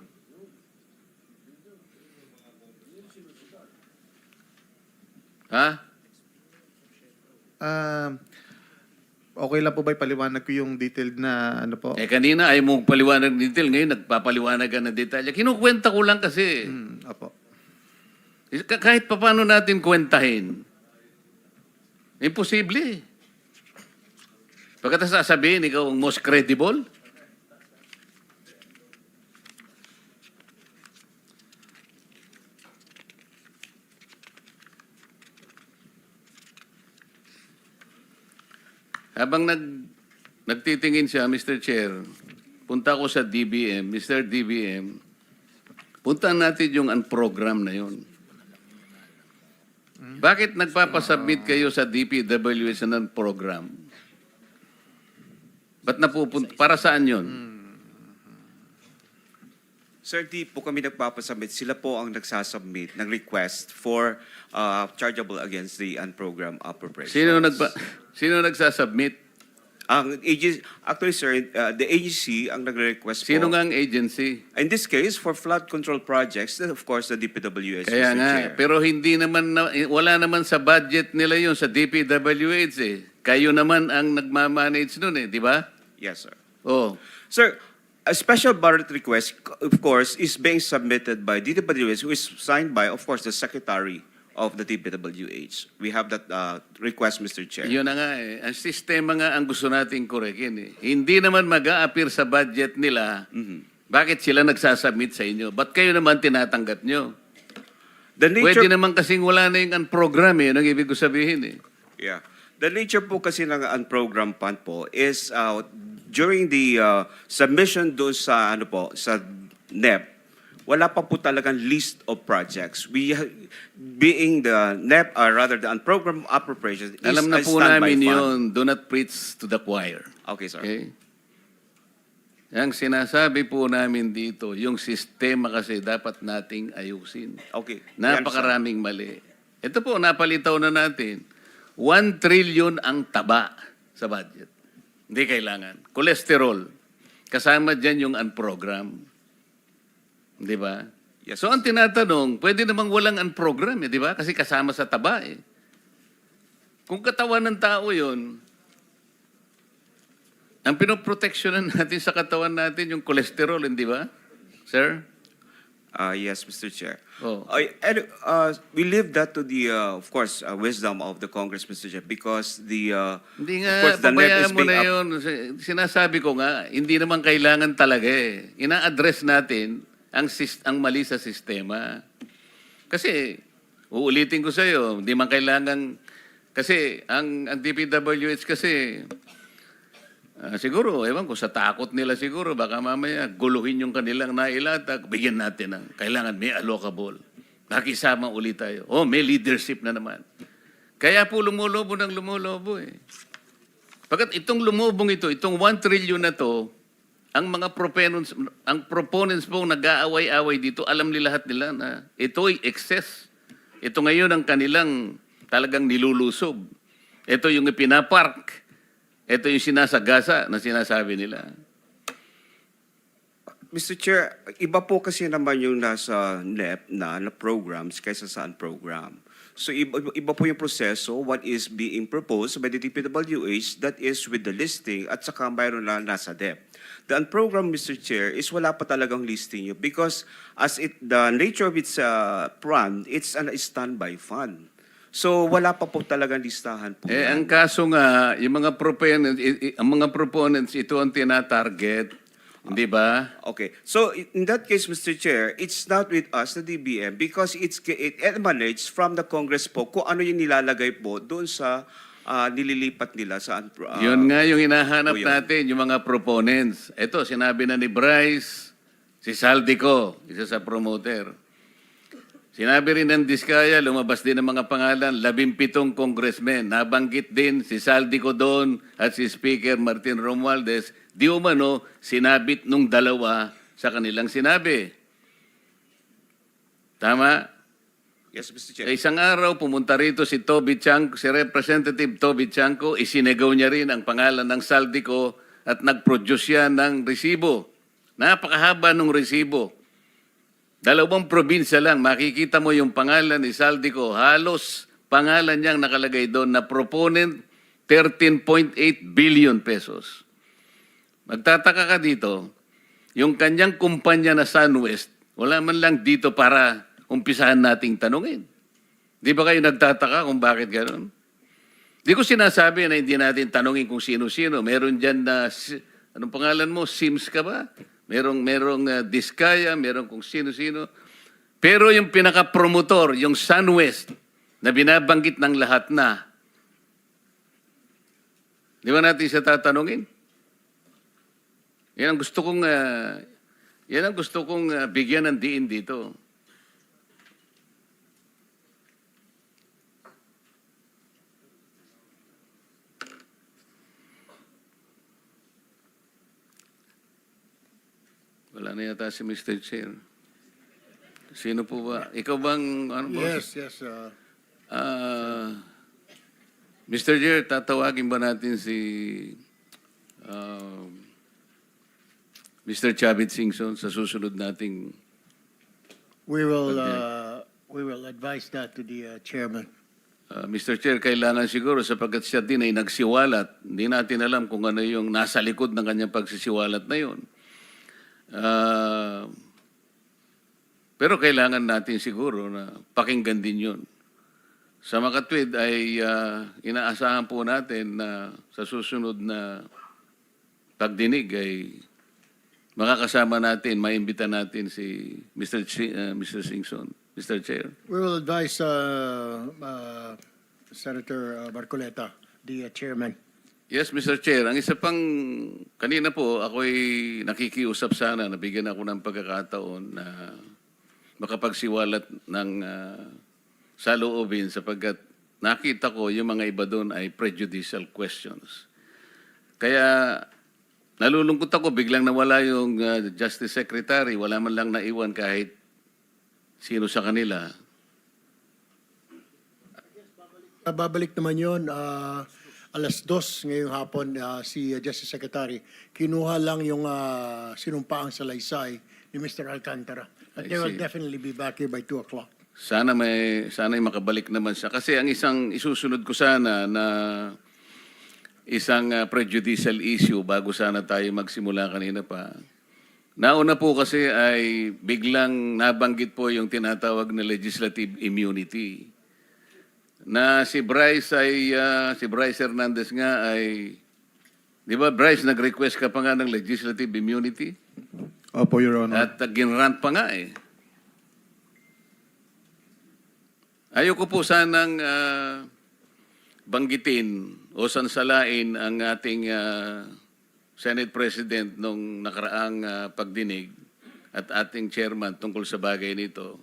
Ha? Okay lang po ba ipaliwanag ko yung detailed na ano po? Kanina ay mong paliwanag ng detail, ngayon nagpapaliwanag ka ng detalye. Kinukwenta ko lang kasi. Apo. Kahit pa paano natin kwentahin, imposible. Pagkatapos sasabihin, ikaw ang most credible. habang nagtitingin siya, Mr. Chair, punta ko sa DBM, Mr. DBM, punta natin yung unprogram na yun. Bakit nagpapasubmit kayo sa DPWH ng program? Ba't napupunta? Para saan yun? Sir, di po kami nagpapasubmit. Sila po ang nagsasubmit ng request for chargeable against the unprogrammed appropriations. Sino nagsasubmit? Ang agency, actually, sir, the agency ang nagre-request Sino po. nga ang agency? In this case, for flood control projects, then of course, the DPWH, Kaya Mr. nga, Chair. pero hindi naman, wala naman sa budget nila yun sa DPWH eh. Kayo naman ang nagmamanage nun eh, di ba? Yes, sir. Oh. Sir, a special budget request, of course, is being submitted by DPWH, who is signed by, of course, the Secretary of the DPWH. We have that request, Mr. Chair. Yun na nga eh. Ang sistema nga ang gusto nating korekin eh. Hindi naman mag-a-appear sa budget nila. Bakit sila nagsasubmit sa inyo? Ba't kayo naman tinatanggap nyo? The Pwede nature, naman kasing wala na yung program eh. Yun ang ibig ko sabihin eh. yeah. The nature po kasi ng unprogrammed fund po is during the submission doon sa ano po sa NEP, wala pa po talagang list of projects. We being the NEP, or rather the unprogrammed appropriations, is Alam na a po standby namin fund. yun. Do not preach to the choir. Okay, sir. Okay? Ang sinasabi po namin dito, yung sistema kasi dapat nating ayusin. Okay. Napakaraming mali. Ito po, napalitaw na natin. 1 trillion ang taba sa budget. Hindi kailangan. Cholesterol. Kasama dyan yung unprogram. Di ba? Yes, So ang tinatanong, pwede namang walang unprogram, eh, di ba? Kasi kasama sa taba eh. Kung katawan ng tao yun, ang pinoproteksyonan natin sa katawan natin yung cholesterol, hindi ba? Sir? Yes, Mr. Chair. Oh. We leave that to the, of course, wisdom of the Congress, Mr. Chair, because the, Hindi of nga, course, the NEP pabayaan is mo being na yun. Sinasabi ko nga, hindi naman kailangan talaga eh. Ina-address natin ang mali sa sistema. Kasi, uulitin ko sa iyo, hindi man kailangan, kasi ang DPWH kasi, siguro, ewan ko, sa takot nila siguro, baka mamaya guluhin yung kanilang nailatag, bigyan natin ng, kailangan may allocable. Nakisama ulit tayo. Oh, may leadership na naman. Kaya po lumulobo ng lumulobo eh. Pagkat itong lumubong ito, itong 1 trillion na to, ang mga proponents po nag-aaway-away dito, alam nila lahat nila na ito ay excess. Ito ngayon ang kanilang talagang nilulusob. Ito yung ipinapark. Ito yung sinasagasa na sinasabi nila. Mr. Chair, iba po kasi naman yung nasa NEP na programs kaysa sa unprogram. So iba po yung proseso, what is being proposed by the DPWH, that is with the listing, at saka mayroon na nasa DEP. The unprogrammed, Mr. Chair, is wala pa talagang listing yun because the nature of its fund, it's a standby fund. So wala pa po talagang listahan po. Eh, ang kaso nga, yung mga proponents, ito ang tinatarget. Hindi ba? Okay. So in that case, Mr. Chair, it's not with us, the DBM, because it emanates from the Congress po kung ano yung nilalagay po doon sa nililipat nila sa Yun nga yung hinahanap yun. natin, yung mga proponents. Ito, sinabi na ni Bryce, si Saldico, isa sa promoter. Sinabi rin ng Diskaya, lumabas din ng mga pangalan, 17 congressmen. Nabanggit din si Saldico doon at si Speaker Martin Romualdez. Di umano, sinabit nung dalawa sa kanilang sinabi. Tama? Yes, Mr. Chair. Isang araw, pumunta rito si Toby Chanco, si Representative Toby Chanco, isinegaw niya rin ang pangalan ng Saldico at nag-produce siya ng resibo. Napakahaba ng resibo. 2 probinsya lang, makikita mo yung pangalan ni Saldico. Halos pangalan niyang nakalagay doon na proponent 13.8 billion pesos. Magtataka ka dito, yung kanyang kumpanya na SunWest, wala man lang dito para umpisahan nating tanungin. Di ba kayo nagtataka kung bakit gano'n? Di ko sinasabi na hindi natin tanungin kung sino-sino. Meron dyan na, anong pangalan mo, Sims ka ba? Merong Diskaya, merong kung sino-sino. Pero yung pinaka-promotor, yung SunWest, na binabanggit ng lahat na, Di ba natin siya tatanungin? Yan ang gusto kong bigyan ng diin dito. Wala na yata si Mr. Chair. Sino po ba? Ikaw bang, ano po? Yes. Mr. Chair, tatawagin ba natin si Mr. Chavit Singson sa susunod nating... We will advise that to the chairman. Mr. Chair, kailangan siguro sapagkat siya din ay nagsiwalat. Hindi natin alam kung ano yung nasa likod ng kanyang pagsisiwalat na yun. Pero kailangan natin siguro na pakinggan din yun. Sa makatwid ay inaasahan po natin na sa susunod na pagdinig ay makakasama natin, maimbita natin si Mr. Singson, Mr. Chair. We will advise Senator Marcoleta, the chairman. Yes, Mr. Chair. Ang isa pang, kanina po, ako'y nakikiusap sana, nabigyan ako ng pagkakataon na makapagsiwalat ng saloobin sapagkat nakita ko yung mga iba doon ay prejudicial questions. Kaya nalulungkot ako, biglang nawala yung Justice Secretary, wala man lang naiwan kahit sino sa kanila. Babalik naman yun, alas 2 ngayong hapon, si Justice Secretary, kinuha lang yung sinumpaang salaysay ni Mr. Alcantara. But they will definitely be back here by 2 o'clock. Sana ay makabalik naman siya. Kasi ang isang isusunod ko sana na isang prejudicial issue bago sana tayo magsimula kanina pa. Nauna po kasi ay biglang nabanggit po yung tinatawag na legislative immunity. Na si Bryce Hernandez nga ay, di ba Bryce, nag-request ka pa nga ng legislative immunity? Opo, Your Honor. At ginrant pa nga eh. Ayoko po sanang banggitin o sansalain ang ating Senate President nung nakaraang pagdinig at ating chairman tungkol sa bagay nito.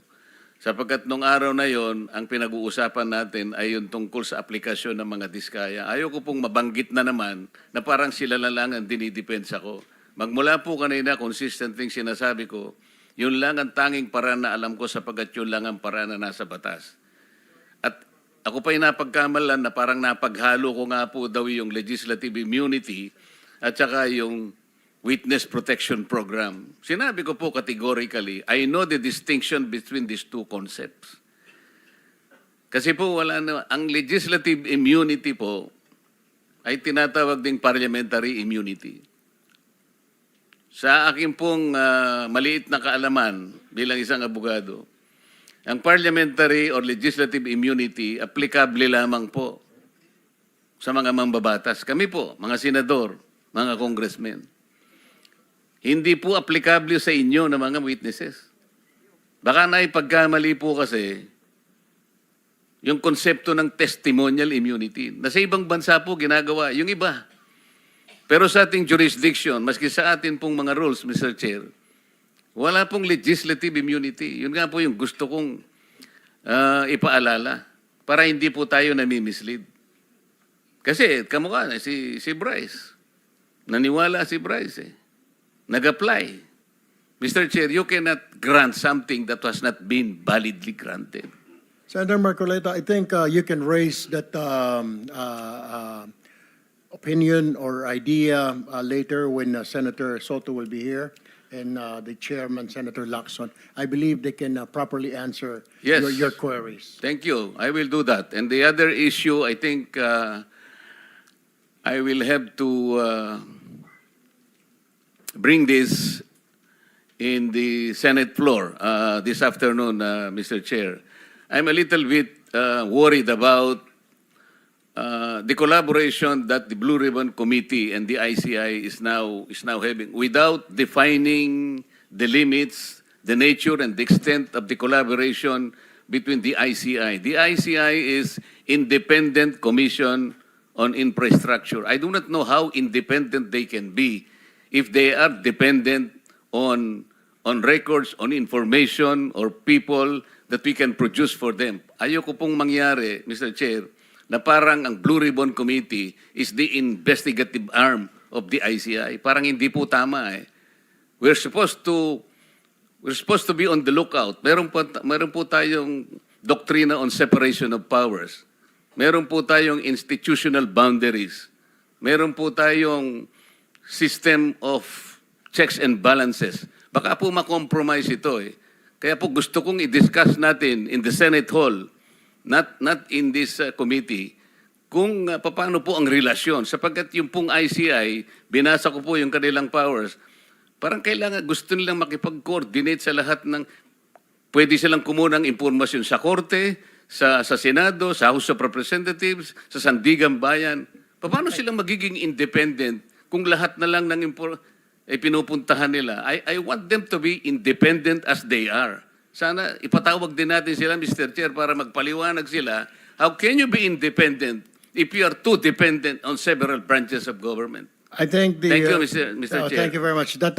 Sapagkat nung araw na yon, ang pinag-uusapan natin ay yung tungkol sa aplikasyon ng mga diskaya. Ayoko pong mabanggit na naman na parang sila lang ang dinidepensa ko. Magmula po kanina, consistent thing sinasabi ko, yun lang ang tanging paraan na alam ko sapagkat yun lang ang paraan na nasa batas. At ako pa'y napagkamalan na parang napaghalo ko nga po daw yung legislative immunity at saka yung Witness Protection Program. Sinabi ko po categorically, I know the distinction between these two concepts. Kasi po ang legislative immunity po ay tinatawag ding parliamentary immunity. Sa akin pong maliit na kaalaman bilang isang abogado, ang parliamentary or legislative immunity applicable lamang po sa mga mambabatas. Kami po, mga senador, mga congressmen. Hindi po applicable sa inyo na mga witnesses. Baka naipagkamali po kasi yung konsepto ng testimonial immunity. Na sa ibang bansa po ginagawa, yung iba. Pero sa ating jurisdiction, maski sa atin pong mga rules, Mr. Chair, wala pong legislative immunity. Yun nga po yung gusto kong ipaalala para hindi po tayo nami-mislead. Kasi kamukha na si Bryce. Naniwala si Bryce eh. Nag-apply. Mr. Chair, you cannot grant something that was not been validly granted. Senator Marcoleta, I think you can raise that opinion or idea later when Senator Soto will be here and the chairman, Senator Lacson. I believe they can properly answer Yes. your queries. Thank you. I will do that. And the other issue, I think I will have to bring this in the Senate floor this afternoon, Mr. Chair. I'm a little bit worried about the collaboration that the Blue Ribbon Committee and the ICI is now having without defining the limits, the nature and the extent of the collaboration between the ICI. The ICI is Independent Commission on infrastructure. I do not know how independent they can be if they are dependent on records, on information, or people that we can produce for them. Ayoko pong mangyari, Mr. Chair, na parang ang Blue Ribbon Committee is the investigative arm of the ICI. Parang hindi po tama eh. We're supposed to be on the lookout. Meron po tayong doktrina on separation of powers. Meron po tayong institutional boundaries. Meron po tayong system of checks and balances. Baka po makompromise ito eh. Kaya po gusto kong i-discuss natin in the Senate Hall, not in this committee, kung paano po ang relasyon. Sapagkat yung pong ICI, binasa ko po yung kanilang powers, parang kailangan, gusto nilang makipag-coordinate sa lahat ng, pwede silang kumuha ng impormasyon sa Korte, sa Senado, sa House of Representatives, sa Sandigan Bayan. Paano silang magiging independent kung lahat na lang ng pinupuntahan nila? I want them to be independent as they are. Sana ipatawag din natin sila, Mr. Chair, para magpaliwanag sila. How can you be independent if you are too dependent on several branches of government? I think Thank you, Mr. Chair. Thank you very much. That